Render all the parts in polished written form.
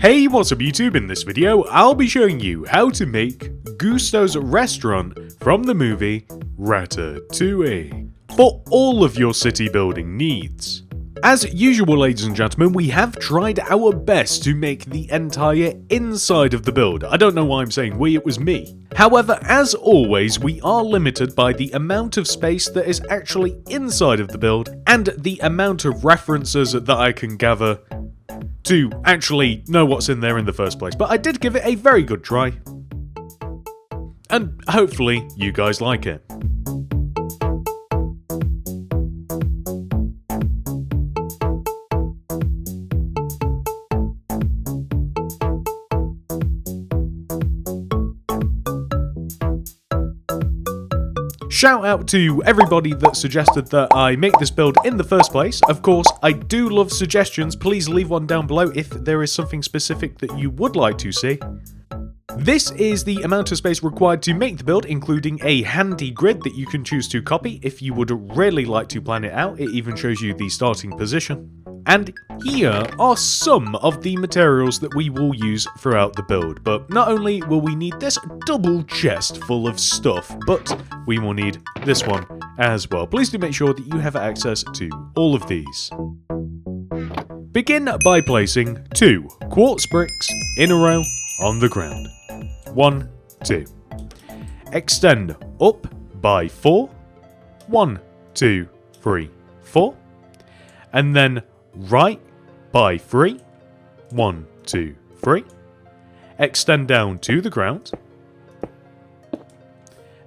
Hey, what's up YouTube? In this video, I'll be showing you how to make Gusteau's restaurant from the movie Ratatouille for all of your city building needs. As usual, ladies and gentlemen, we have tried our best to make the entire inside of the build. I don't know why I'm saying we, it was me. However, as always, we are limited by the amount of space that is actually inside of the build and the amount of references that I can gather to actually know what's in there in the first place. But I did give it a very good try. And hopefully you guys like it. Shout out to everybody that suggested that I make this build in the first place. Of course, I do love suggestions. Please leave one down below if there is something specific that you would like to see. This is the amount of space required to make the build, including a handy grid that you can choose to copy if you would really like to plan it out. It even shows you the starting position. And here are some of the materials that we will use throughout the build. But not only will we need this double chest full of stuff, but we will need this one as well. Please do make sure that you have access to all of these. Begin by placing 2 quartz bricks in a row on the ground. 1, 2. Extend up by 4. 1, 2, 3, 4. And then right by 3. 1, 2, 3. Extend down to the ground.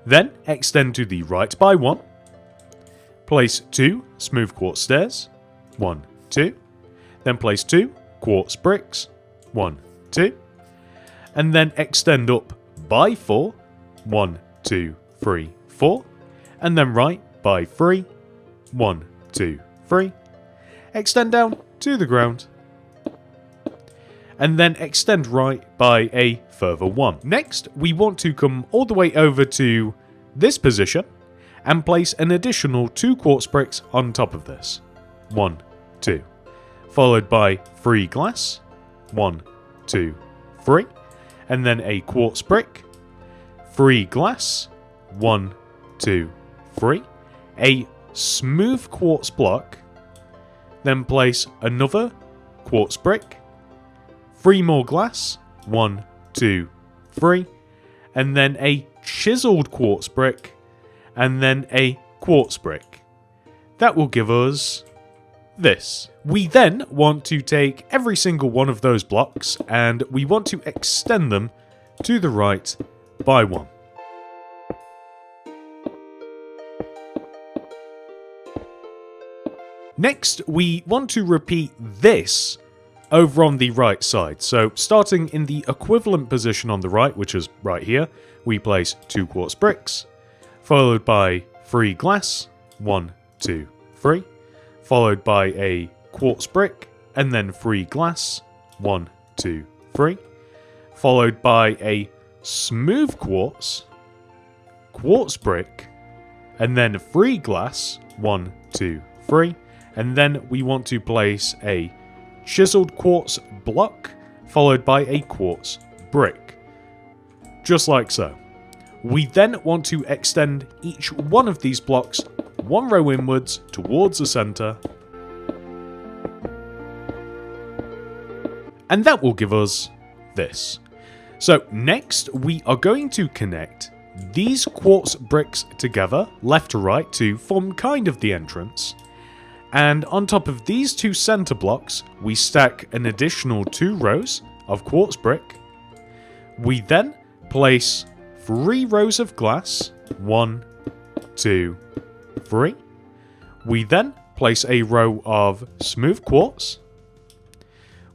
Then extend to the right by 1. Place 2 smooth quartz stairs. 1, 2. Then place 2 quartz bricks. 1, 2. And then extend up by 4. 1, 2, 3, 4. And then right by 3. 1, 2, 3. Extend down to the ground. And then extend right by a further 1. Next, we want to come all the way over to this position and place an additional 2 quartz bricks on top of this. 1, 2. Followed by 3 glass. 1, 2, 3. And then a quartz brick. 3 glass. 1, 2, 3. A smooth quartz block. Then place another quartz brick. 3 more glass. 1, 2, 3. And then a chiseled quartz brick. And then a quartz brick. That will give us this. We then want to take every single one of those blocks and we want to extend them to the right by 1. Next, we want to repeat this over on the right side. So starting in the equivalent position on the right, which is right here, we place 2 quartz bricks, followed by 3 glass, 1, 2, 3, followed by a quartz brick, and then 3 glass, 1, 2, 3, followed by a smooth quartz brick, and then 3 glass, 1, 2, 3, and then we want to place a chiseled quartz block, followed by a quartz brick. Just like so. We then want to extend each one of these blocks 1 row inwards towards the center. And that will give us this. So next we are going to connect these quartz bricks together, left to right, to form kind of the entrance. And on top of these 2 center blocks, we stack an additional 2 rows of quartz brick. We then place 3 rows of glass. 1, 2, 3. We then place a row of smooth quartz.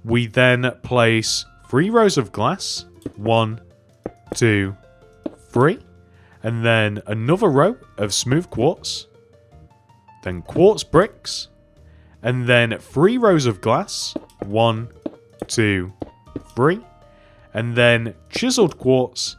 We then place 3 rows of glass. 1, 2, 3. And then another row of smooth quartz. Then quartz bricks. And then 3 rows of glass. 1, 2, 3. And then chiseled quartz.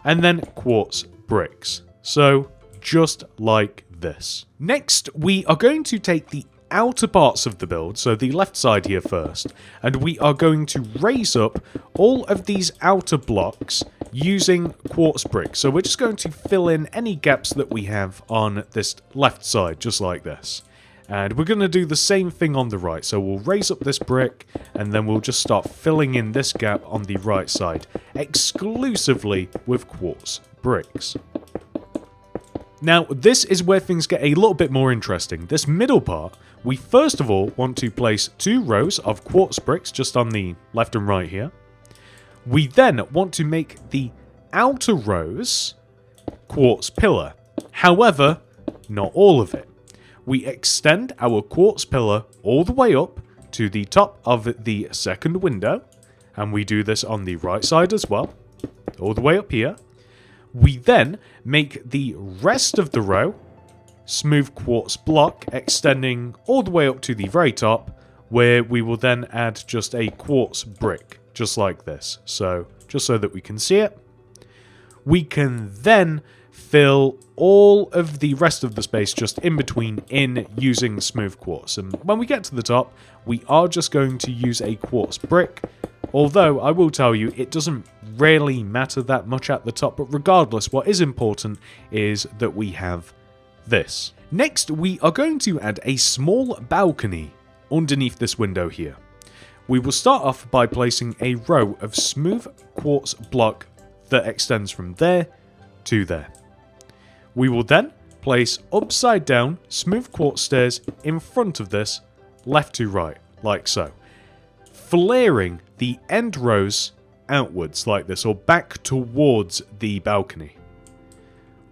And then quartz bricks. So just like this. Next, we are going to take the outer parts of the build, so the left side here first, and we are going to raise up all of these outer blocks using quartz bricks. So we're just going to fill in any gaps that we have on this left side, just like this. And we're going to do the same thing on the right. So we'll raise up this brick, and then we'll just start filling in this gap on the right side, exclusively with quartz bricks. Now, this is where things get a little bit more interesting. This middle part, we first of all want to place 2 rows of quartz bricks just on the left and right here. We then want to make the outer rows quartz pillar. However, not all of it. We extend our quartz pillar all the way up to the top of the second window, and we do this on the right side as well, all the way up here. We then make the rest of the row smooth quartz block, extending all the way up to the very top, where we will then add just a quartz brick, just like this. So, just so that we can see it. We can then fill all of the rest of the space just in between in using smooth quartz. And when we get to the top, we are just going to use a quartz brick. Although, I will tell you, it doesn't really matter that much at the top, but regardless, what is important is that we have this. Next, we are going to add a small balcony underneath this window here. We will start off by placing a row of smooth quartz block that extends from there to there. We will then place upside down smooth quartz stairs in front of this, left to right, like so, flaring the end rows outwards like this, or back towards the balcony.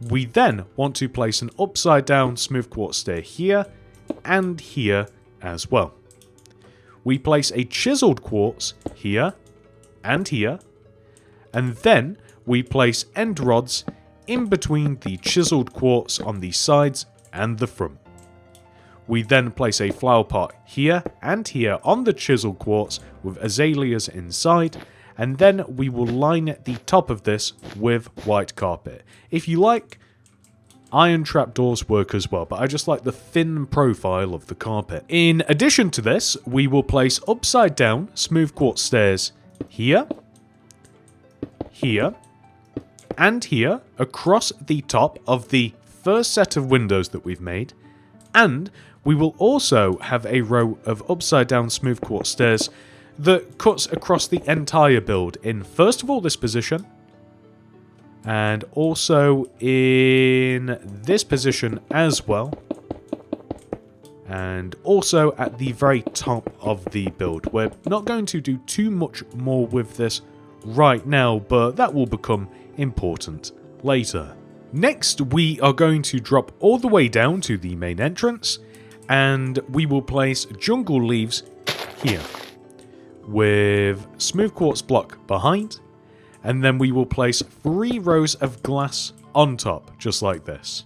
We then want to place an upside down smooth quartz stair here and here as well. We place a chiseled quartz here and here, and then we place end rods in between the chiseled quartz on the sides and the front. We then place a flower pot here and here on the chiseled quartz with azaleas inside, and then we will line the top of this with white carpet. If you like, iron trapdoors work as well, but I just like the thin profile of the carpet. In addition to this, we will place upside down smooth quartz stairs here, here, and here across the top of the first set of windows that we've made, and we will also have a row of upside down smooth quartz stairs that cuts across the entire build in first of all this position, and also in this position as well, and also at the very top of the build. We're not going to do too much more with this right now, but that will become important later. Next, we are going to drop all the way down to the main entrance, and we will place jungle leaves here with smooth quartz block behind, and then we will place 3 rows of glass on top, just like this.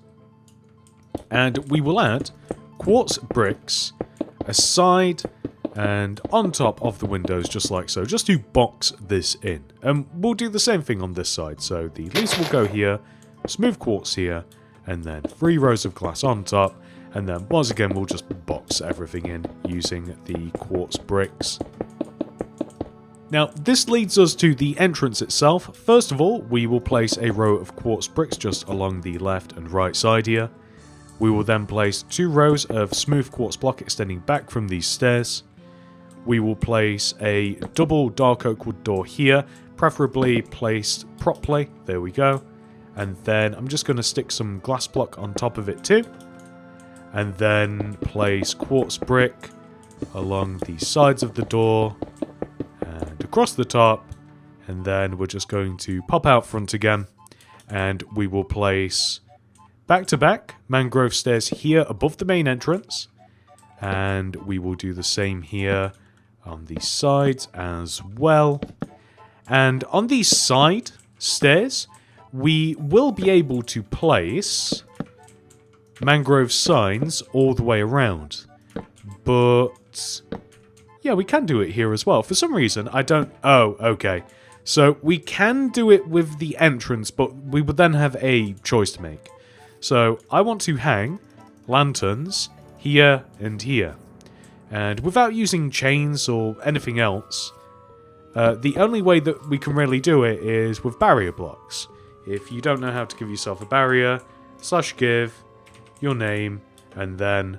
And we will add quartz bricks aside and on top of the windows, just like so, just to box this in. And we'll do the same thing on this side. So the leaves will go here, smooth quartz here, and then 3 rows of glass on top. And then once again, we'll just box everything in using the quartz bricks. Now, this leads us to the entrance itself. First of all, we will place a row of quartz bricks just along the left and right side here. We will then place 2 rows of smooth quartz block extending back from these stairs. We will place a double dark oak wood door here, preferably placed properly. There we go. And then I'm just going to stick some glass block on top of it too. And then place quartz brick along the sides of the door and across the top. And then we're just going to pop out front again. And we will place back-to-back mangrove stairs here above the main entrance. And we will do the same here on the sides as well. And on these side stairs, we will be able to place mangrove signs all the way around. But yeah, we can do it here as well. For some reason, I don't... Oh, okay. So we can do it with the entrance, but we would then have a choice to make. So I want to hang lanterns here, and here. And without using chains or anything else, the only way that we can really do it is with barrier blocks. If you don't know how to give yourself a barrier, /give your name and then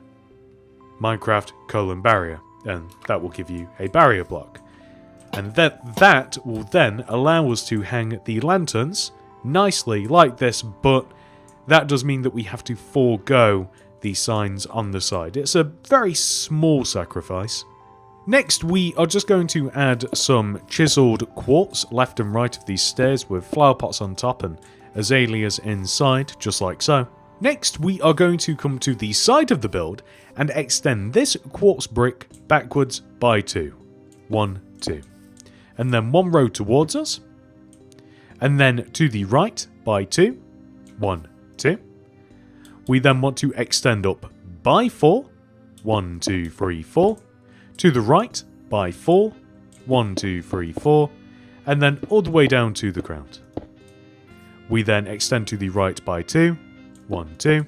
Minecraft:barrier, and that will give you a barrier block. And that will then allow us to hang the lanterns nicely like this, but that does mean that we have to forego the signs on the side. It's a very small sacrifice. Next, we are just going to add some chiseled quartz left and right of these stairs with flower pots on top and azaleas inside, just like so. Next, we are going to come to the side of the build and extend this quartz brick backwards by 2. 1, 2. And then 1 row towards us. And then to the right by 2. 1, 2. We then want to extend up by 4. 1, 2, 3, 4. To the right by 4. 1, 2, 3, 4. And then all the way down to the ground. We then extend to the right by 2. 1, 2.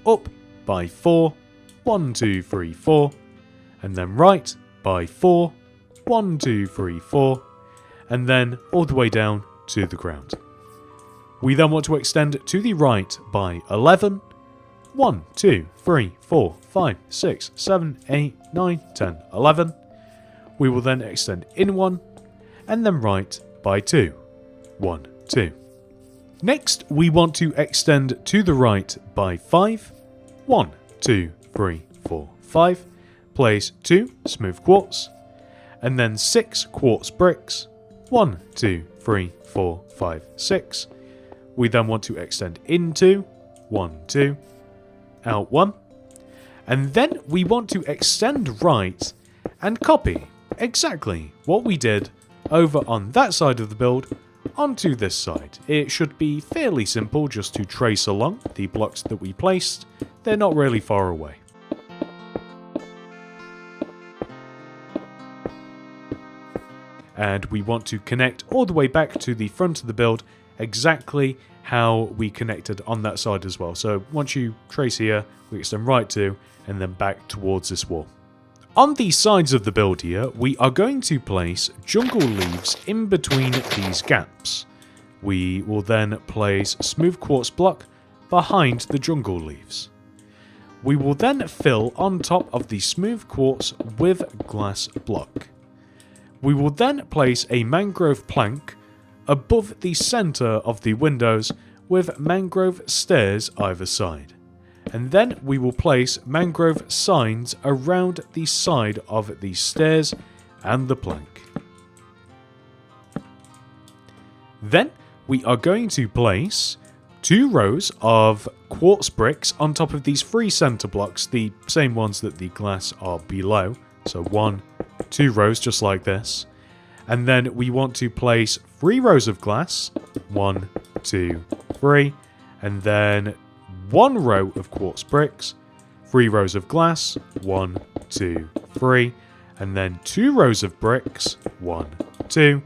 Up by 4. 1, 2, 3, 4. And then right by 4. 1, 2, 3, 4. And then all the way down to the ground. We then want to extend to the right by 11. 1, 2, 3, 4, 5, 6, 7, 8, 9, 10, 11. We will then extend in 1, and then right by 2. 1, 2. Next, we want to extend to the right by 5. 1, 2, 3, 4, 5. Place 2 smooth quartz, and then 6 quartz bricks. 1, 2, 3, 4, 5, 6. We then want to extend into 1, 2. Out 1, and then we want to extend right and copy exactly what we did over on that side of the build onto this side. It should be fairly simple just to trace along the blocks that we placed. They're not really far away. And we want to connect all the way back to the front of the build exactly how we connected on that side as well. So once you trace here, we extend right to, and then back towards this wall. On the sides of the build here, we are going to place jungle leaves in between these gaps. We will then place smooth quartz block behind the jungle leaves. We will then fill on top of the smooth quartz with glass block. We will then place a mangrove plank above the centre of the windows with mangrove stairs either side. And then we will place mangrove signs around the side of the stairs and the plank. Then we are going to place 2 rows of quartz bricks on top of these 3 centre blocks, the same ones that the glass are below. So 1, 2 rows just like this. And then we want to place 3 rows of glass. 1, 2, 3. And then 1 row of quartz bricks. 3 rows of glass. 1, 2, 3. And then 2 rows of bricks. 1, 2.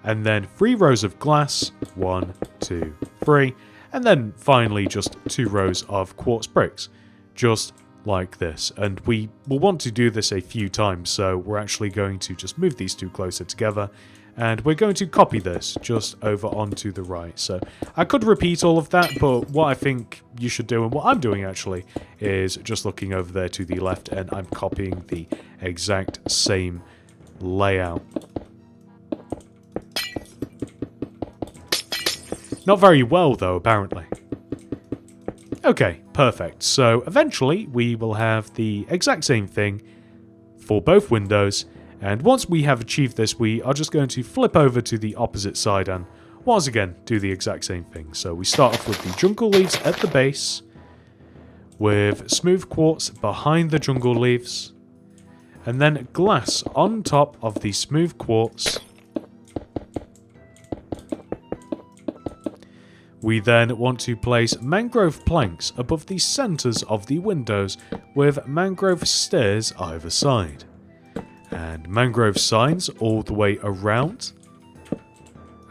And then 3 rows of glass. 1, 2, 3. And then finally just 2 rows of quartz bricks. Just like this, and we will want to do this a few times, so we're actually going to just move these 2 closer together, and we're going to copy this just over onto the right. So I could repeat all of that, but what I think you should do, and what I'm doing actually, is just looking over there to the left, and I'm copying the exact same layout. Not very well though, apparently. Okay, perfect. So eventually we will have the exact same thing for both windows, and once we have achieved this, we are just going to flip over to the opposite side and once again do the exact same thing. So we start off with the jungle leaves at the base, with smooth quartz behind the jungle leaves, and then glass on top of the smooth quartz. We then want to place mangrove planks above the centres of the windows with mangrove stairs either side. And mangrove signs all the way around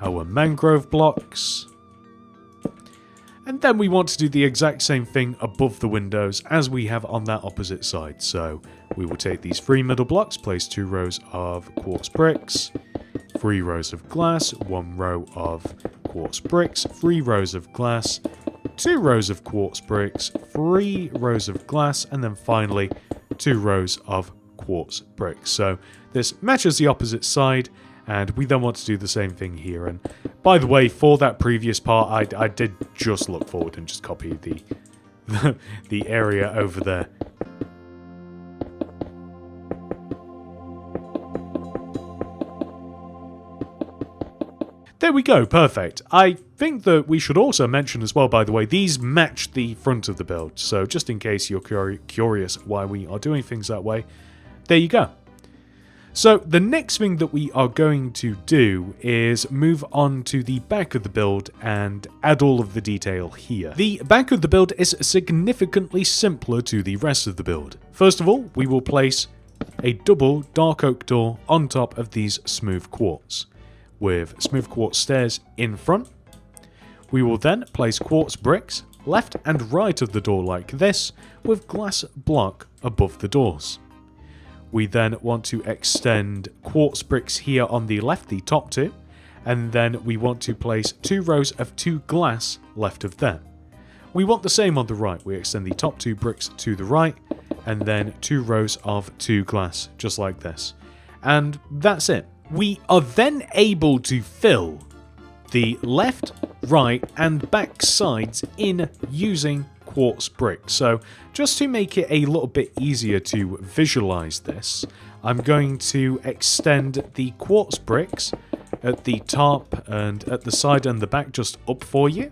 our mangrove blocks. And then we want to do the exact same thing above the windows as we have on that opposite side. So we will take these 3 middle blocks, place 2 rows of quartz bricks, 3 rows of glass, 1 row of quartz bricks, 3 rows of glass, 2 rows of quartz bricks, 3 rows of glass, and then finally 2 rows of quartz bricks. So this matches the opposite side, and we then want to do the same thing here. And by the way, for that previous part, I did just look forward and just copy the area over there. There we go, perfect. I think that we should also mention as well, by the way, these match the front of the build. So just in case you're curious why we are doing things that way, there you go. So the next thing that we are going to do is move on to the back of the build and add all of the detail here. The back of the build is significantly simpler to the rest of the build. First of all, we will place a double dark oak door on top of these smooth quartz, with smooth quartz stairs in front. We will then place quartz bricks left and right of the door like this, with glass block above the doors. We then want to extend quartz bricks here on the left, the top 2, and then we want to place 2 rows of 2 glass left of them. We want the same on the right. We extend the top 2 bricks to the right, and then 2 rows of 2 glass, just like this. And that's it. We are then able to fill the left, right, and back sides in using quartz bricks. So just to make it a little bit easier to visualize this, I'm going to extend the quartz bricks at the top and at the side and the back just up for you.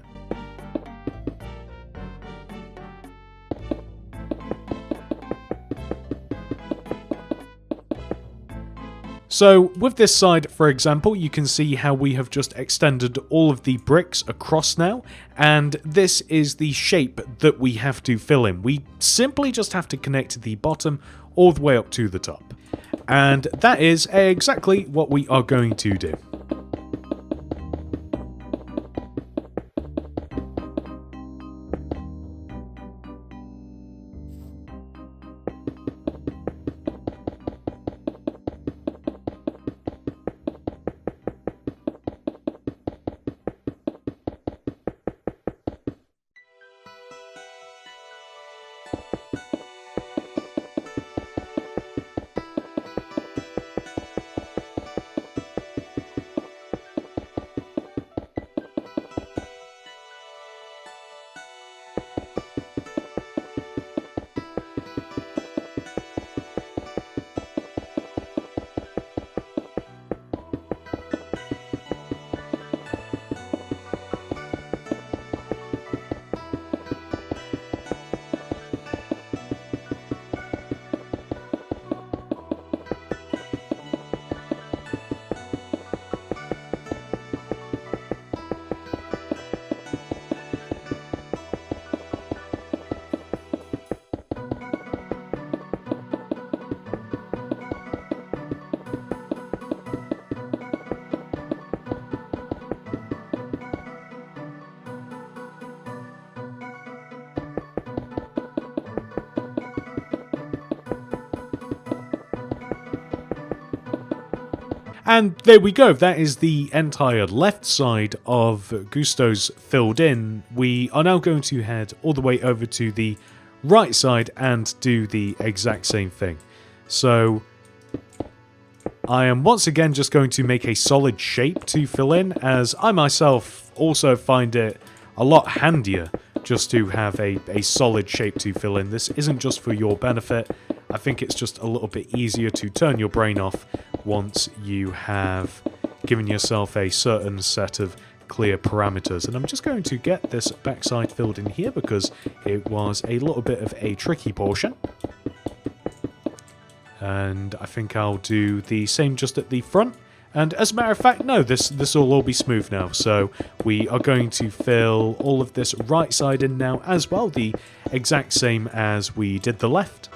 So with this side, for example, you can see how we have just extended all of the bricks across now, and this is the shape that we have to fill in. We simply just have to connect the bottom all the way up to the top. And that is exactly what we are going to do. And there we go, that is the entire left side of Gusteau's filled in. We are now going to head all the way over to the right side and do the exact same thing. So I am once again just going to make a solid shape to fill in, as I myself also find it a lot handier just to have a solid shape to fill in. This isn't just for your benefit. I think it's just a little bit easier to turn your brain off once you have given yourself a certain set of clear parameters. And I'm just going to get this backside filled in here because it was a little bit of a tricky portion. And I think I'll do the same just at the front. And as a matter of fact, no, this will all be smooth now. So we are going to fill all of this right side in now as well, the exact same as we did the left.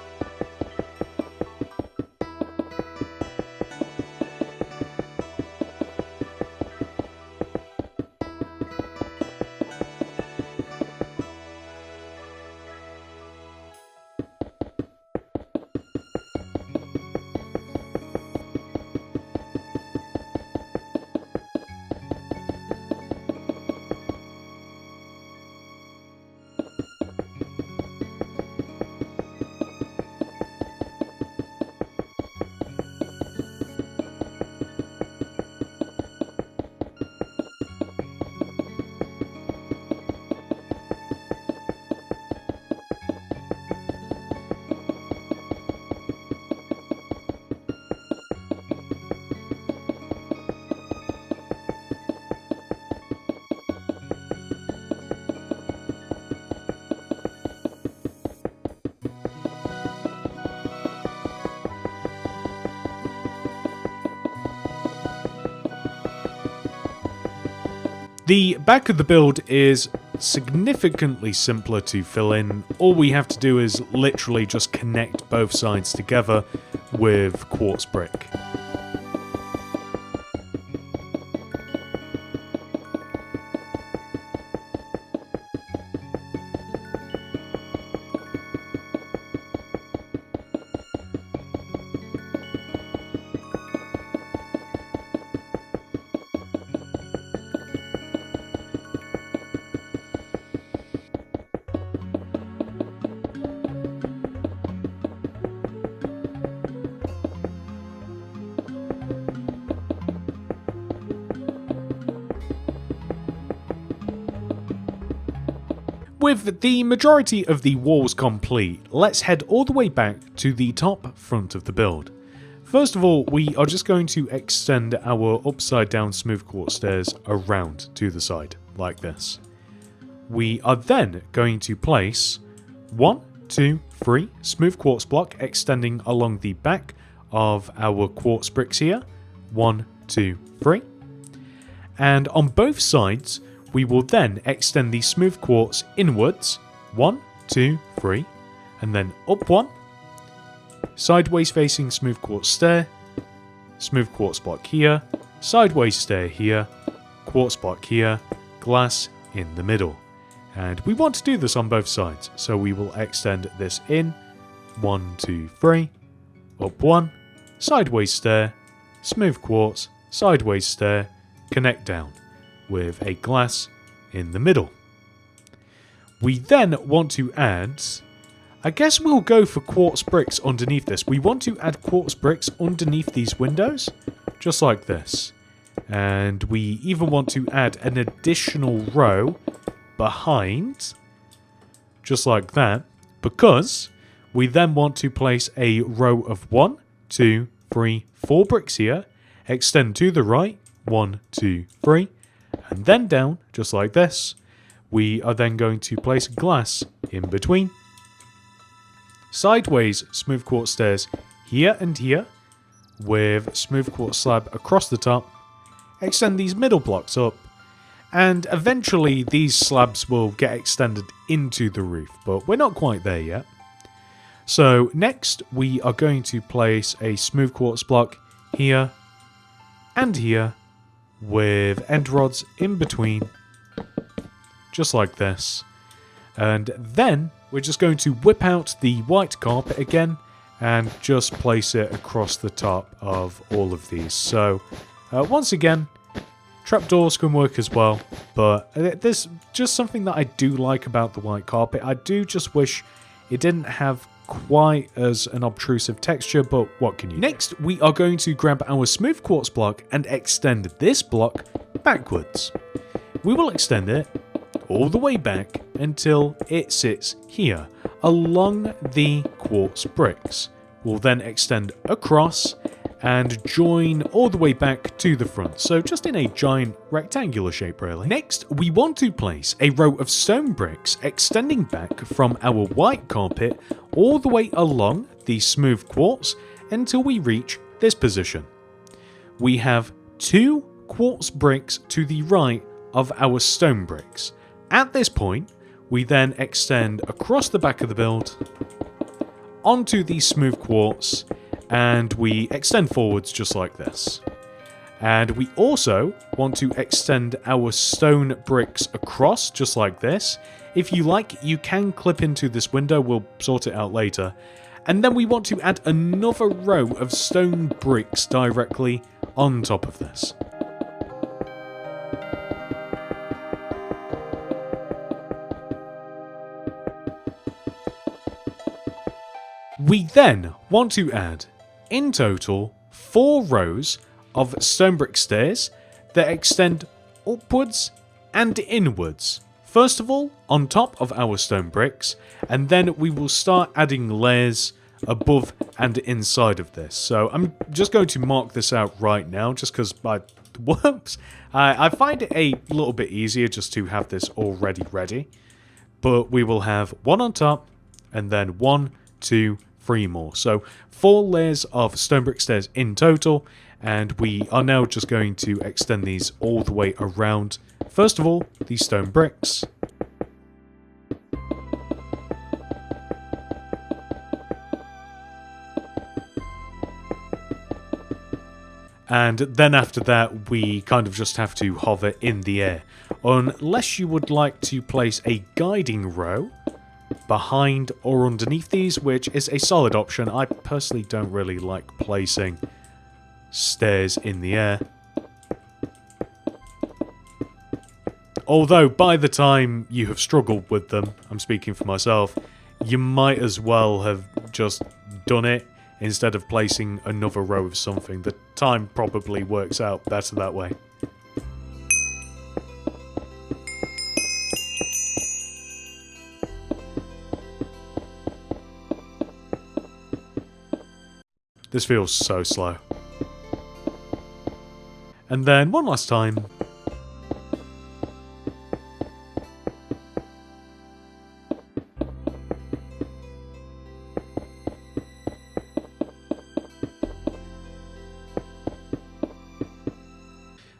The back of the build is significantly simpler to fill in. All we have to do is literally just connect both sides together with quartz brick. With the majority of the walls complete, let's head all the way back to the top front of the build. First of all, we are just going to extend our upside down smooth quartz stairs around to the side, like this. We are then going to place 1, 2, 3 smooth quartz block extending along the back of our quartz bricks here. 1, 2, 3. And on both sides, we will then extend the smooth quartz inwards, 1, 2, 3, and then up 1, sideways facing smooth quartz stair, smooth quartz block here, sideways stair here, quartz block here, glass in the middle. And we want to do this on both sides, so we will extend this in, 1, 2, 3, up 1, sideways stair, smooth quartz, sideways stair, connect down, with a glass in the middle. We then want to add, I guess we'll go for quartz bricks underneath this. We want to add quartz bricks underneath these windows, just like this. And we even want to add an additional row behind, just like that, because we then want to place a row of 1, 2, 3, 4 bricks here, extend to the right, 1, 2, 3, and then down, just like this. We are then going to place glass in between. Sideways smooth quartz stairs here and here, with smooth quartz slab across the top. Extend these middle blocks up, and eventually these slabs will get extended into the roof, but we're not quite there yet. So next we are going to place a smooth quartz block here and here, with end rods in between, just like this. And then we're just going to whip out the white carpet again and just place it across the top of all of these. So once again, trapdoors can work as well, but there's just something that I do like about the white carpet. I do just wish it didn't have quite as an obtrusive texture, but what can you do? Next, we are going to grab our smooth quartz block and extend this block backwards. We will extend it all the way back until it sits here along the quartz bricks. We'll then extend across and join all the way back to the front, so just in a giant rectangular shape really. Next, we want to place a row of stone bricks extending back from our white carpet all the way along the smooth quartz until we reach this position. We have 2 quartz bricks to the right of our stone bricks. At this point, we then extend across the back of the build onto the smooth quartz, and we extend forwards just like this. And we also want to extend our stone bricks across just like this. If you like, you can clip into this window, we'll sort it out later. And then we want to add another row of stone bricks directly on top of this. We then want to add, in total, 4 rows of stone brick stairs that extend upwards and inwards. First of all, on top of our stone bricks, and then we will start adding layers above and inside of this. So I'm just going to mark this out right now, just because I find it a little bit easier just to have this already ready. But we will have 1 on top, and then 1, 2, 3 more. So 4 layers of stone brick stairs in total, And we are now just going to extend these all the way around. First of all, these stone bricks. And then after that, we kind of just have to hover in the air. Unless you would like to place a guiding row behind or underneath these, which is a solid option. I personally don't really like placing stairs in the air. Although, by the time you have struggled with them, I'm speaking for myself, you might as well have just done it instead of placing another row of something. The time probably works out better that way. This feels so slow. And then one last time.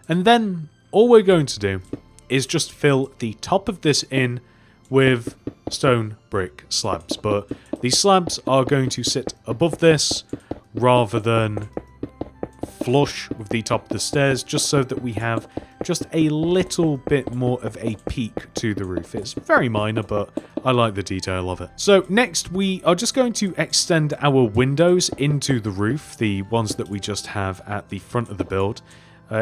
And then all we're going to do is just fill the top of this in with stone brick slabs. But these slabs are going to sit above this rather than flush with the top of the stairs, just so that we have just a little bit more of a peak to the roof. It's very minor, but I like the detail of it. So next we are just going to extend our windows into the roof, the ones that we just have at the front of the build.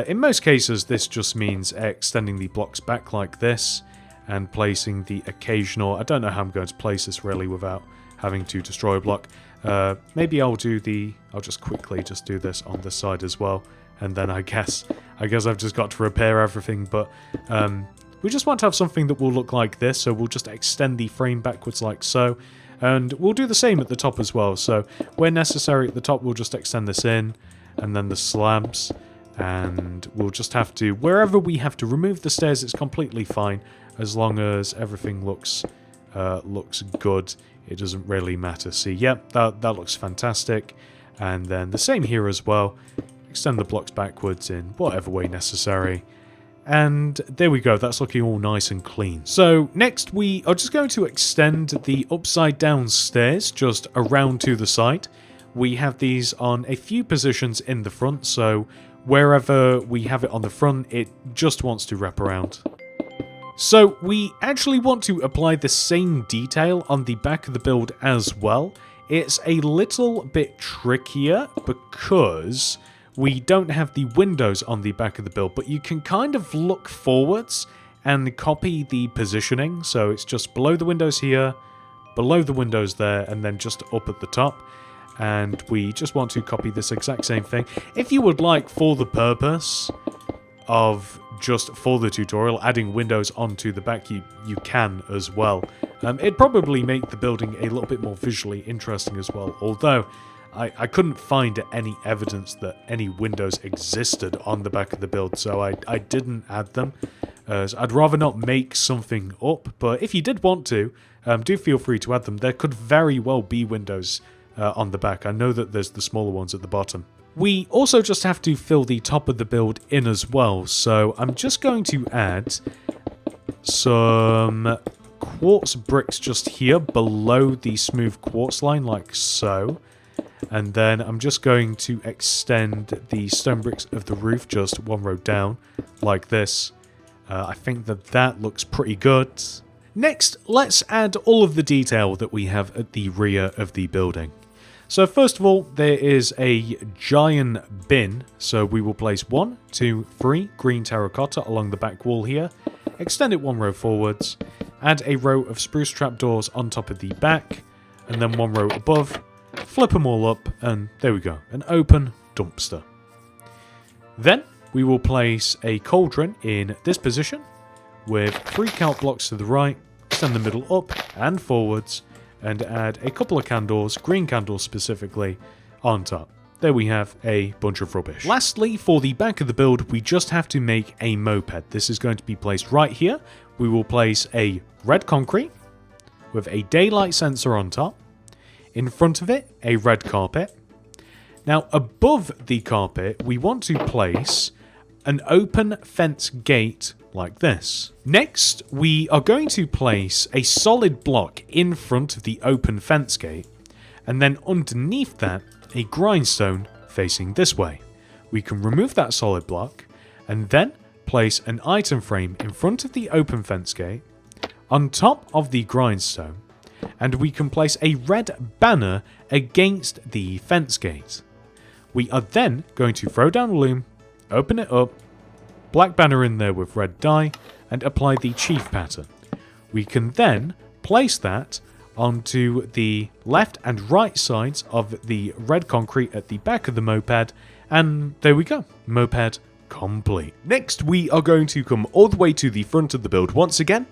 In most cases, this just means extending the blocks back like this and placing the occasional... I don't know how I'm going to place this really without having to destroy a block. Maybe I'll just quickly just do this on this side as well, and then I guess I've just got to repair everything. But we just want to have something that will look like this, so we'll just extend the frame backwards like so, and we'll do the same at the top as well. So where necessary at the top, we'll just extend this in, and then the slabs. And we'll just have to, wherever we have to remove the stairs, it's completely fine, as long as everything looks good. It doesn't really matter. See, yep, that looks fantastic. And then the same here as well. Extend the blocks backwards in whatever way necessary. And there we go, that's looking all nice and clean. So next we are just going to extend the upside down stairs just around to the side. We have these on a few positions in the front, so wherever we have it on the front, it just wants to wrap around. So we actually want to apply the same detail on the back of the build as well. It's a little bit trickier because we don't have the windows on the back of the build, but you can kind of look forwards and copy the positioning. So it's just below the windows here, below the windows there, and then just up at the top. And we just want to copy this exact same thing. If you would like, for the purpose of just for the tutorial, adding windows onto the back, you can as well. It'd probably make the building a little bit more visually interesting as well, although I couldn't find any evidence that any windows existed on the back of the build, so I didn't add them. So I'd rather not make something up, but if you did want to, do feel free to add them. There could very well be windows on the back. I know that there's the smaller ones at the bottom. We also just have to fill the top of the build in as well, so I'm just going to add some quartz bricks just here below the smooth quartz line like so, and then I'm just going to extend the stone bricks of the roof just one row down like this. I think that looks pretty good. Next, let's add all of the detail that we have at the rear of the building. So first of all, there is a giant bin, so we will place 1, 2, 3 green terracotta along the back wall here, extend it one row forwards, add a row of spruce trapdoors on top of the back, and then one row above, flip them all up, and there we go, an open dumpster. Then we will place a cauldron in this position, with 3 calc blocks to the right, extend the middle up and forwards, and add a couple of candles, green candles specifically, on top. There we have a bunch of rubbish. Lastly, for the back of the build, we just have to make a moped. This is going to be placed right here. We will place a red concrete with a daylight sensor on top. In front of it, a red carpet. Now, above the carpet, we want to place an open fence gate like this. Next, we are going to place a solid block in front of the open fence gate, and then underneath that, a grindstone facing this way. We can remove that solid block, and then place an item frame in front of the open fence gate, on top of the grindstone, and we can place a red banner against the fence gate. We are then going to throw down a loom, open it up, black banner in there with red dye, and apply the chief pattern. We can then place that onto the left and right sides of the red concrete at the back of the moped, and there we go, moped complete. Next, we are going to come all the way to the front of the build once again,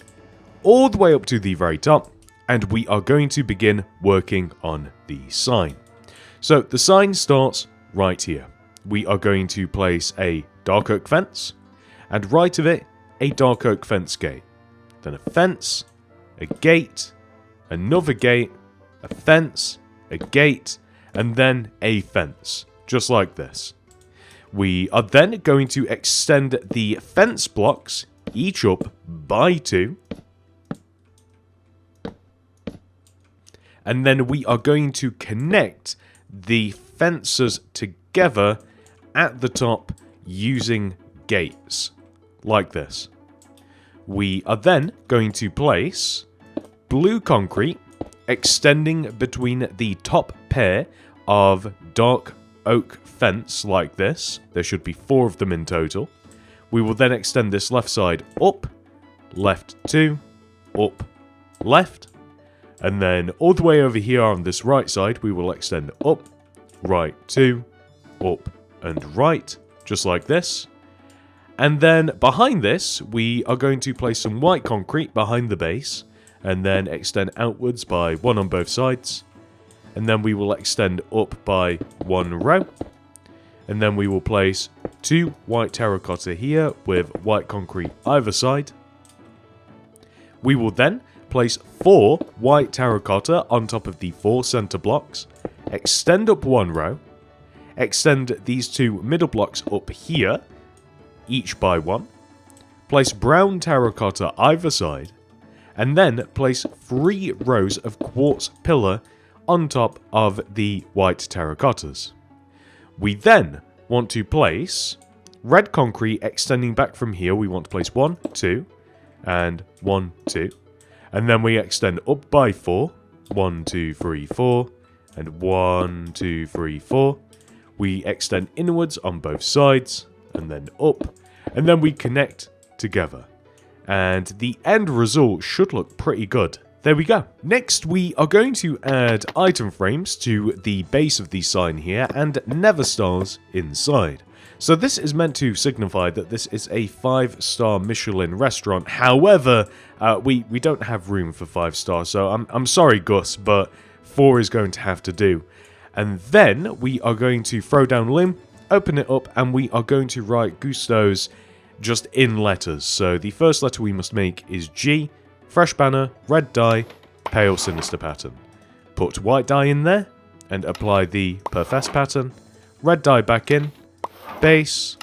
all the way up to the very top, and we are going to begin working on the sign. So the sign starts right here. We are going to place a dark oak fence, and right of it, a dark oak fence gate. Then a fence, a gate, another gate, a fence, a gate, and then a fence, just like this. We are then going to extend the fence blocks, each up by 2. And then we are going to connect the fences together at the top using gates, like this. We are then going to place blue concrete extending between the top pair of dark oak fence like this. There should be 4 of them in total. We will then extend this left side up, left 2, up, left, and then all the way over here on this right side we will extend up, right 2, up and right, just like this. And then behind this we are going to place some white concrete behind the base, and then extend outwards by 1 on both sides. And then we will extend up by 1 row. And then we will place 2 white terracotta here with white concrete either side. We will then place 4 white terracotta on top of the 4 center blocks. Extend up 1 row. Extend these 2 middle blocks up here, each by 1. Place brown terracotta either side. And then place 3 rows of quartz pillar on top of the white terracottas. We then want to place red concrete extending back from here. We want to place 1, 2, and 1, 2. And then we extend up by 4. 1, 2, 3, 4. And 1, 2, 3, 4. We extend inwards on both sides, and then up. And then we connect together. And the end result should look pretty good. There we go. Next, we are going to add item frames to the base of the sign here and never stars inside. So this is meant to signify that this is a 5-star Michelin restaurant. However, we don't have room for 5 stars, so I'm sorry, Gus, but 4 is going to have to do. And then we are going to throw down limb, open it up, and we are going to write Gusteau's just in letters. So the first letter we must make is G, fresh banner, red dye, pale sinister pattern. Put white dye in there and apply the perfect pattern. Red dye back in, base,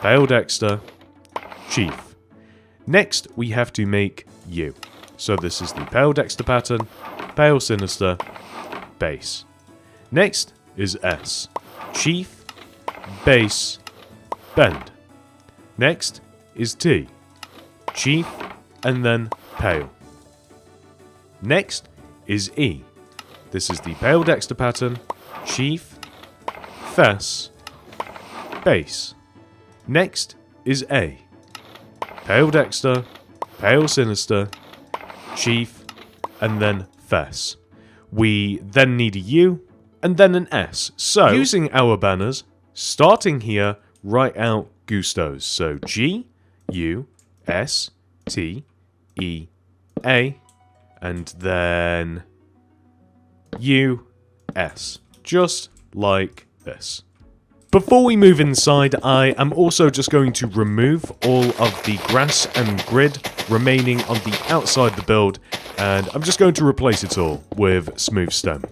pale dexter, chief. Next we have to make U. So this is the pale dexter pattern, pale sinister, base. Next is S, chief, base, bend. Next is T, chief, and then pale. Next is E. This is the pale dexter pattern, chief, fess, base. Next is A, pale dexter, pale sinister, chief, and then fess. We then need a U, and then an S. So, using our banners, starting here, write out Gusteau's. So G, U, S, T, E, A, and then U, S. Just like this. Before we move inside, I am also just going to remove all of the grass and grid remaining on the outside of the build, and I'm just going to replace it all with smooth stone.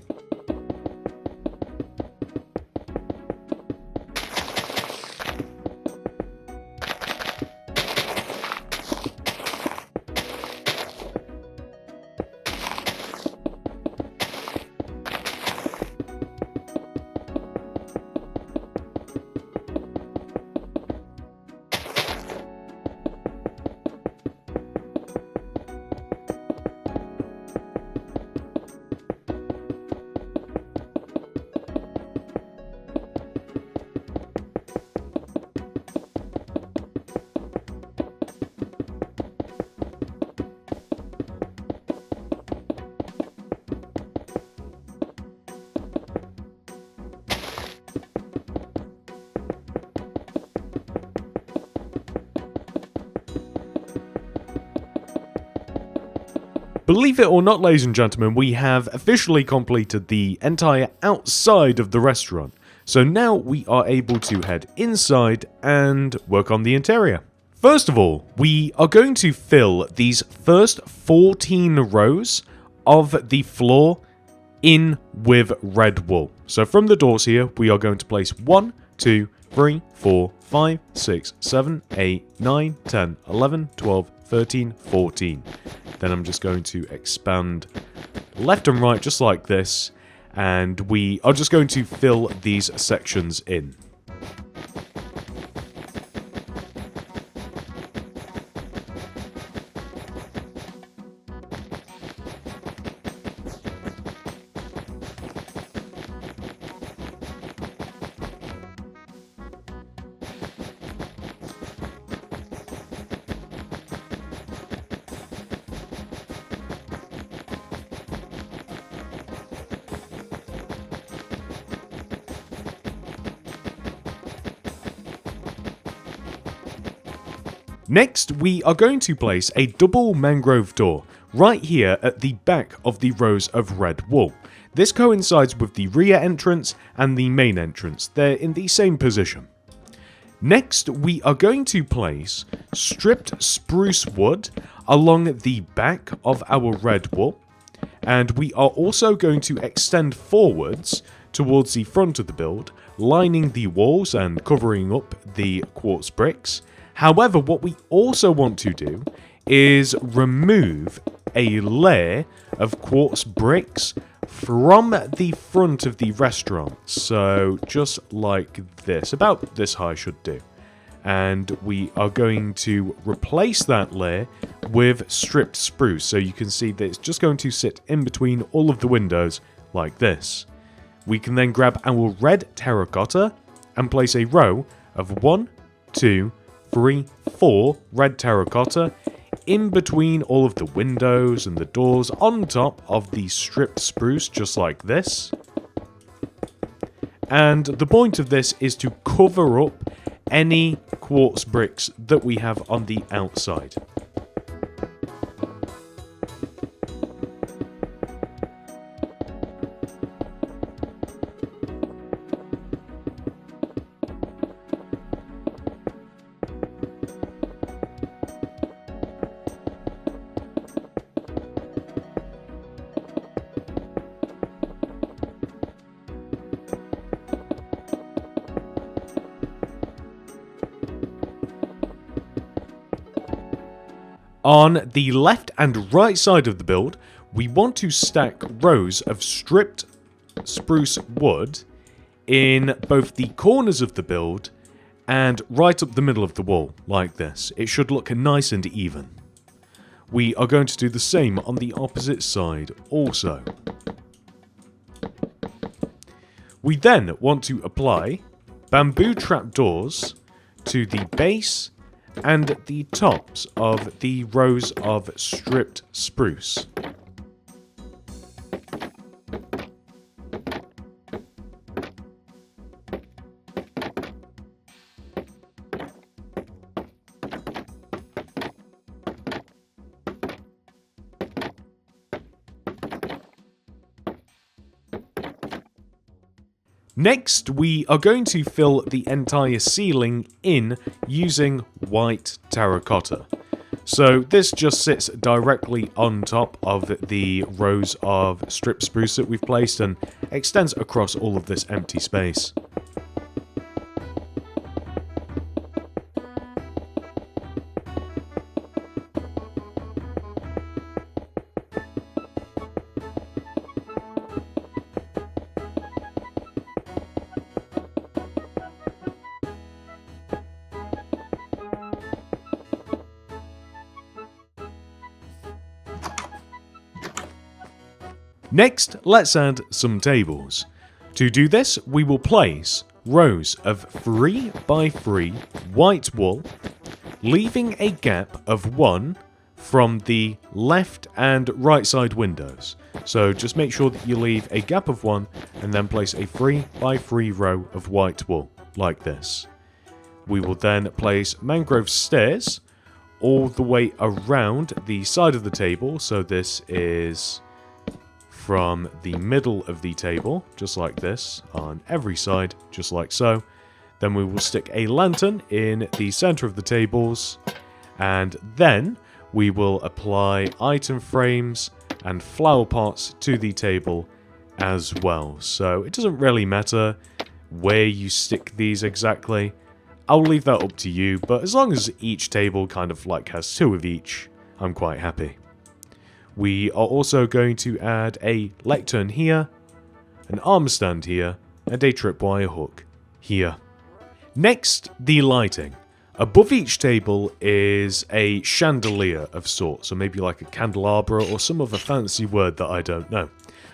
Believe it or not, ladies and gentlemen, we have officially completed the entire outside of the restaurant. So now we are able to head inside and work on the interior. First of all, we are going to fill these first 14 rows of the floor in with red wool. So from the doors here, we are going to place 1, 2, 3, 4, 5, 6, 7, 8, 9, 10, 11, 12, 13, 14. Then I'm just going to expand left and right just like this, and we are just going to fill these sections in. Next, we are going to place a double mangrove door right here at the back of the rows of red wool. This coincides with the rear entrance and the main entrance. They're in the same position. Next, we are going to place stripped spruce wood along the back of our red wool. And we are also going to extend forwards towards the front of the build, lining the walls and covering up the quartz bricks. However, what we also want to do is remove a layer of quartz bricks from the front of the restaurant. So just like this, about this high should do. And we are going to replace that layer with stripped spruce. So you can see that it's just going to sit in between all of the windows like this. We can then grab our red terracotta and place a row of 1, 2, 3, 4 red terracotta in between all of the windows and the doors on top of the stripped spruce, just like this. And the point of this is to cover up any quartz bricks that we have on the outside. On the left and right side of the build, we want to stack rows of stripped spruce wood in both the corners of the build and right up the middle of the wall, like this. It should look nice and even. We are going to do the same on the opposite side also. We then want to apply bamboo trapdoors to the base and the tops of the rows of stripped spruce. Next, we are going to fill the entire ceiling in using white terracotta. So this just sits directly on top of the rows of strip spruce that we've placed and extends across all of this empty space. Next, let's add some tables. To do this, we will place rows of 3 by 3 white wool, leaving a gap of 1 from the left and right side windows. So just make sure that you leave a gap of 1 and then place a 3 by 3 row of white wool, like this. We will then place mangrove stairs all the way around the side of the table. So this is from the middle of the table, just like this, on every side, just like so. Then we will stick a lantern in the center of the tables, and then we will apply item frames and flower pots to the table as well. So it doesn't really matter where you stick these exactly. I'll leave that up to you, but as long as each table kind of like has 2 of each, I'm quite happy. We are also going to add a lectern here, an arm stand here, and a tripwire hook here. Next, the lighting. Above each table is a chandelier of sorts, so maybe like a candelabra or some other fancy word that I don't know.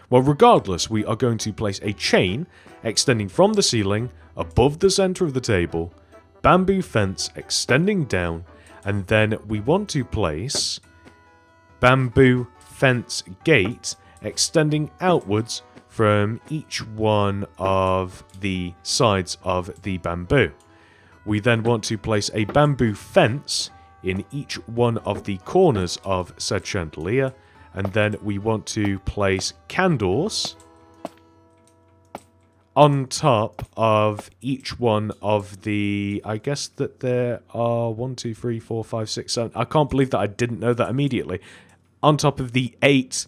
Well, regardless, we are going to place a chain extending from the ceiling above the center of the table, bamboo fence extending down, and then we want to place bamboo fence gate extending outwards from each one of the sides of the bamboo. We then want to place a bamboo fence in each one of the corners of said chandelier, and then we want to place candles on top of each one of the, I guess that there are 1, 2, 3, 4, 5, 6, 7. I can't believe that I didn't know that immediately. On top of the 8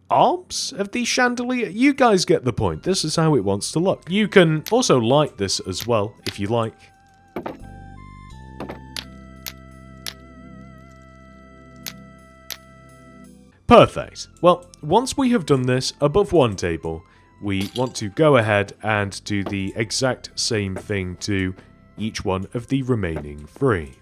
arms of the chandelier. You guys get the point. This is how it wants to look. You can also light this as well, if you like. Perfect. Well, once we have done this above one table, we want to go ahead and do the exact same thing to each one of the remaining 3.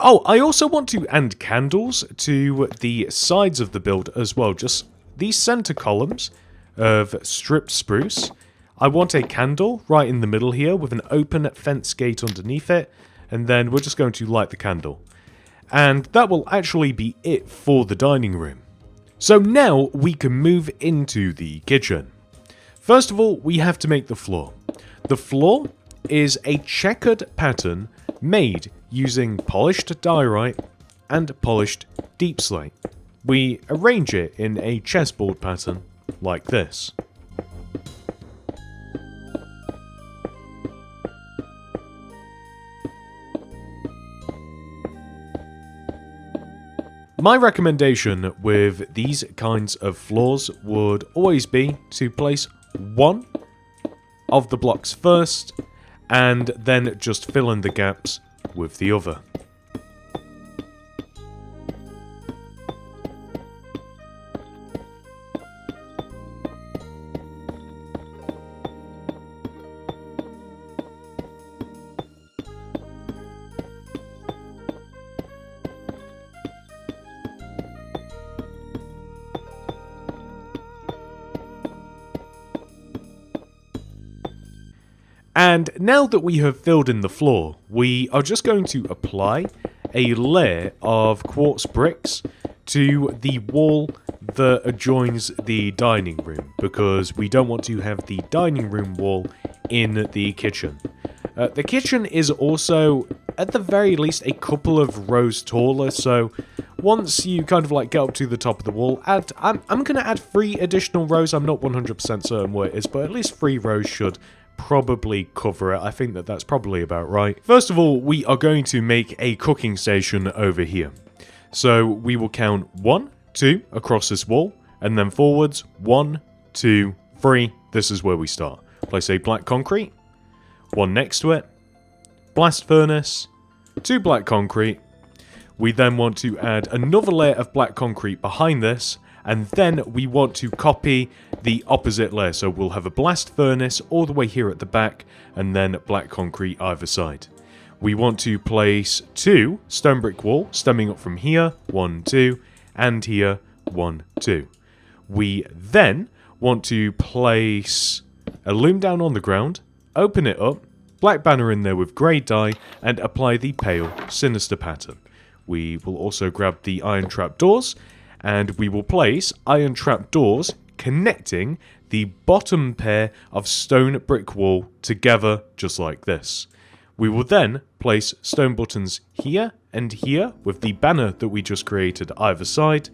Oh, I also want to add candles to the sides of the build as well. Just these center columns of stripped spruce. I want a candle right in the middle here with an open fence gate underneath it. And then we're just going to light the candle. And that will actually be it for the dining room. So now we can move into the kitchen. First of all, we have to make the floor. The floor is a checkered pattern made using polished diorite and polished deep slate. We arrange it in a chessboard pattern like this. My recommendation with these kinds of floors would always be to place one of the blocks first and then just fill in the gaps with the other. And now that we have filled in the floor, we are just going to apply a layer of quartz bricks to the wall that adjoins the dining room, because we don't want to have the dining room wall in the kitchen. The kitchen is also, at the very least, a couple of rows taller, so once you kind of like get up to the top of the wall, I'm going to add 3 additional rows. I'm not 100% certain what it is, but at least 3 rows should probably cover it. I think that that's probably about right. First of all, we are going to make a cooking station over here. So we will count 1, 2 across this wall, and then forwards 1, 2, 3. This is where we start. Place a black concrete, 1 next to it, blast furnace, 2 black concrete. We then want to add another layer of black concrete behind this, and then we want to copy the opposite layer. So we'll have a blast furnace all the way here at the back, and then black concrete either side. We want to place 2 stone brick wall stemming up from here, 1, 2, and here, 1, 2. We then want to place a loom down on the ground, open it up, black banner in there with grey dye, and apply the pale, sinister pattern. We will also grab the iron trap doors, and we will place iron trap doors connecting the bottom pair of stone brick wall together, just like this. We will then place stone buttons here and here with the banner that we just created either side,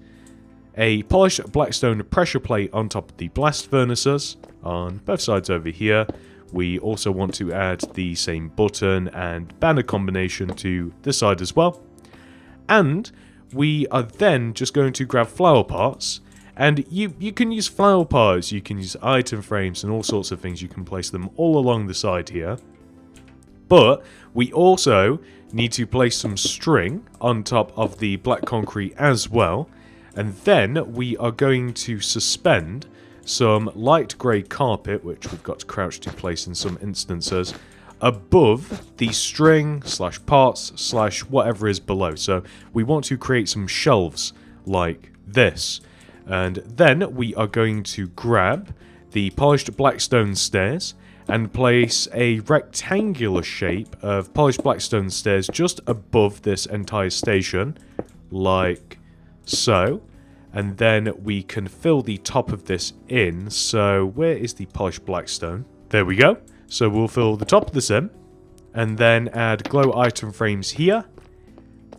a polished blackstone pressure plate on top of the blast furnaces on both sides over here. We also want to add the same button and banner combination to this side as well. And we are then just going to grab flower parts, and you can use flower parts, you can use item frames and all sorts of things. You can place them all along the side here. But we also need to place some string on top of the black concrete as well. And then we are going to suspend some light grey carpet, which we've got to crouch to place in some instances, above the string / parts / whatever is below. So we want to create some shelves like this. And then we are going to grab the polished blackstone stairs and place a rectangular shape of polished blackstone stairs just above this entire station, like so. And then we can fill the top of this in. So where is the polished blackstone? There we go. So we'll fill the top of this in, and then add glow item frames here,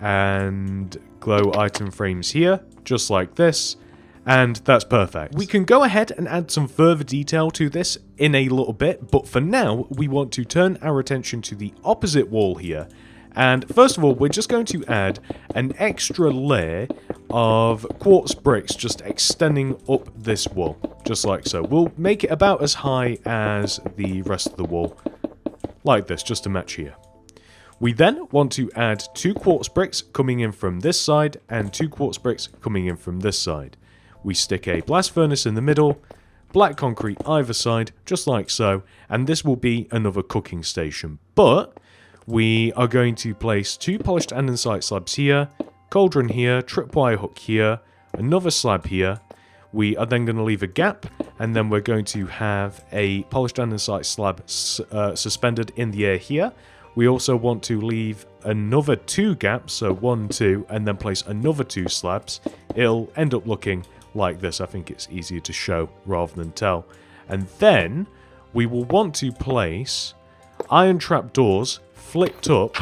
and glow item frames here, just like this. And that's perfect. We can go ahead and add some further detail to this in a little bit, but for now, we want to turn our attention to the opposite wall here. And first of all, we're just going to add an extra layer of quartz bricks just extending up this wall, just like so. We'll make it about as high as the rest of the wall, like this, just to match here. We then want to add 2 quartz bricks coming in from this side and 2 quartz bricks coming in from this side. We stick a blast furnace in the middle, black concrete either side, just like so, and this will be another cooking station. But we are going to place 2 polished andesite slabs here, cauldron here, tripwire hook here, another slab here. We are then going to leave a gap, and then we're going to have a polished andesite slab suspended in the air here. We also want to leave another 2 gaps, so 1, 2, and then place another 2 slabs. It'll end up looking like this. I think it's easier to show rather than tell. And then we will want to place iron trap doors flipped up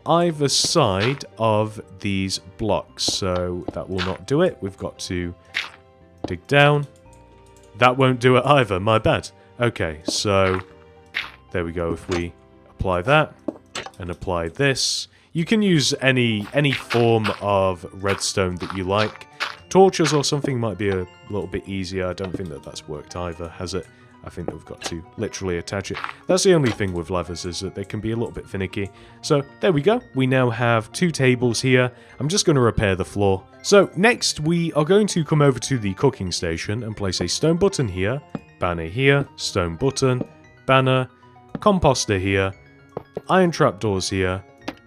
either side of these blocks. So that will not do it. We've got to dig down. That won't do it either. My bad. Okay, so there we go. If we apply that and apply this, you can use any form of redstone that you like. Torches or something might be a little bit easier. I don't think that that's worked either, has it? I think that we've got to literally attach it. That's the only thing with levers, is that they can be a little bit finicky. So there we go. We now have 2 tables here. I'm just going to repair the floor. So next we are going to come over to the cooking station and place a stone button here, banner here, stone button, banner, composter here, iron trapdoors here,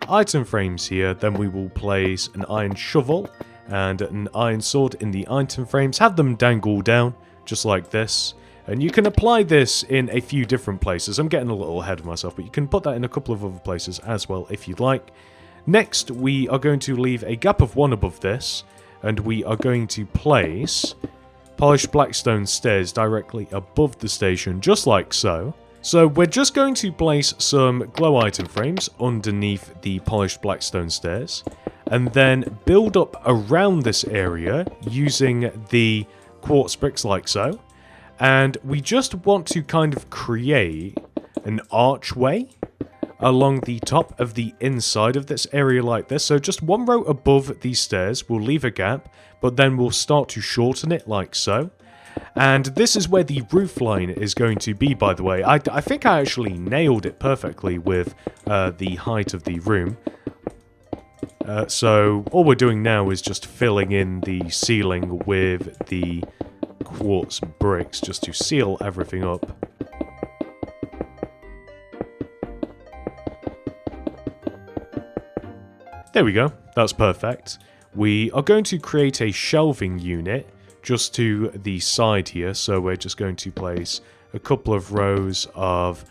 item frames here. Then we will place an iron shovel and an iron sword in the item frames. Have them dangle down, just like this. And you can apply this in a few different places. I'm getting a little ahead of myself, but you can put that in a couple of other places as well if you'd like. Next, we are going to leave a gap of 1 above this, and we are going to place polished blackstone stairs directly above the station, just like so. So we're just going to place some glow item frames underneath the polished blackstone stairs, and then build up around this area using the quartz bricks like so. And we just want to kind of create an archway along the top of the inside of this area like this. So just one row above these stairs, we'll leave a gap, but then we'll start to shorten it like so. And this is where the roof line is going to be, by the way. I think I actually nailed it perfectly with the height of the room. So all we're doing now is just filling in the ceiling with the quartz bricks just to seal everything up. There we go, that's perfect. We are going to create a shelving unit just to the side here, so we're just going to place a couple of rows of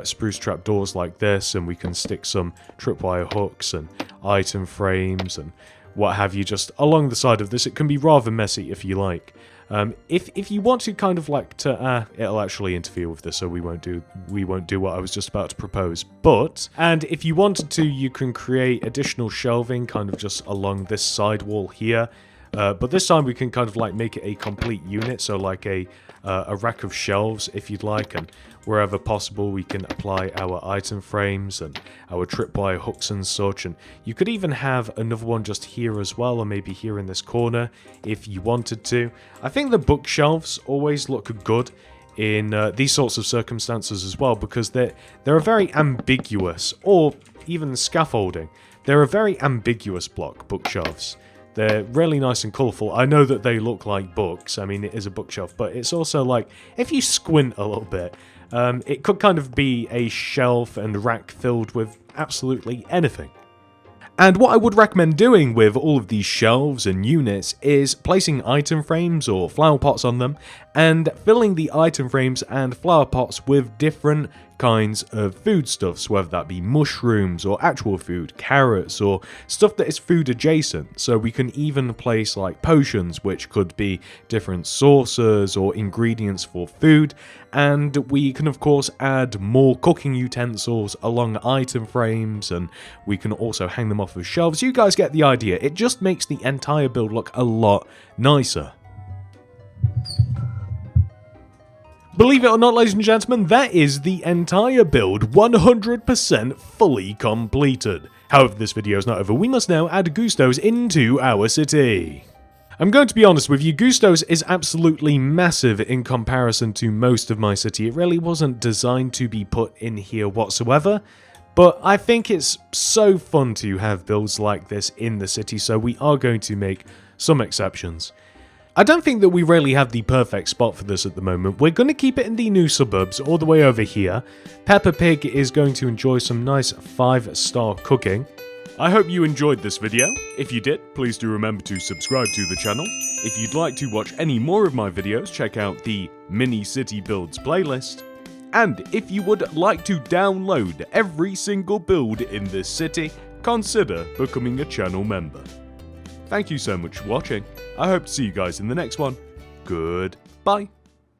spruce trapdoors like this, and we can stick some tripwire hooks and item frames and what have you just along the side of this. It can be rather messy if you like. If you want to kind of like to, it'll actually interfere with this, so we won't do what I was just about to propose. And if you wanted to, you can create additional shelving kind of just along this side wall here. But this time we can kind of like make it a complete unit, so like a rack of shelves if you'd like, and wherever possible we can apply our item frames and our tripwire hooks and such. And you could even have another one just here as well, or maybe here in this corner if you wanted to. I think the bookshelves always look good in these sorts of circumstances as well, because they're a very ambiguous, or even scaffolding. They're a very ambiguous block, bookshelves. They're really nice and colourful. I know that they look like books. I mean, it is a bookshelf, but it's also like, if you squint a little bit, it could kind of be a shelf and rack filled with absolutely anything. And what I would recommend doing with all of these shelves and units is placing item frames or flower pots on them, and filling the item frames and flower pots with different kinds of foodstuffs, whether that be mushrooms or actual food, carrots, or stuff that is food adjacent. So we can even place like potions, which could be different sauces or ingredients for food, and we can of course add more cooking utensils along item frames, and we can also hang them off of shelves. You guys get the idea. It just makes the entire build look a lot nicer. Believe it or not, ladies and gentlemen, that is the entire build 100% fully completed. However, this video is not over. We must now add Gusteau's into our city. I'm going to be honest with you, Gusteau's is absolutely massive in comparison to most of my city. It really wasn't designed to be put in here whatsoever, but I think it's so fun to have builds like this in the city, so we are going to make some exceptions. I don't think that we really have the perfect spot for this at the moment. We're going to keep it in the new suburbs, all the way over here. Peppa Pig is going to enjoy some nice 5-star cooking. I hope you enjoyed this video. If you did, please do remember to subscribe to the channel. If you'd like to watch any more of my videos, check out the Mini City Builds playlist. And if you would like to download every single build in this city, consider becoming a channel member. Thank you so much for watching. I hope to see you guys in the next one. Goodbye.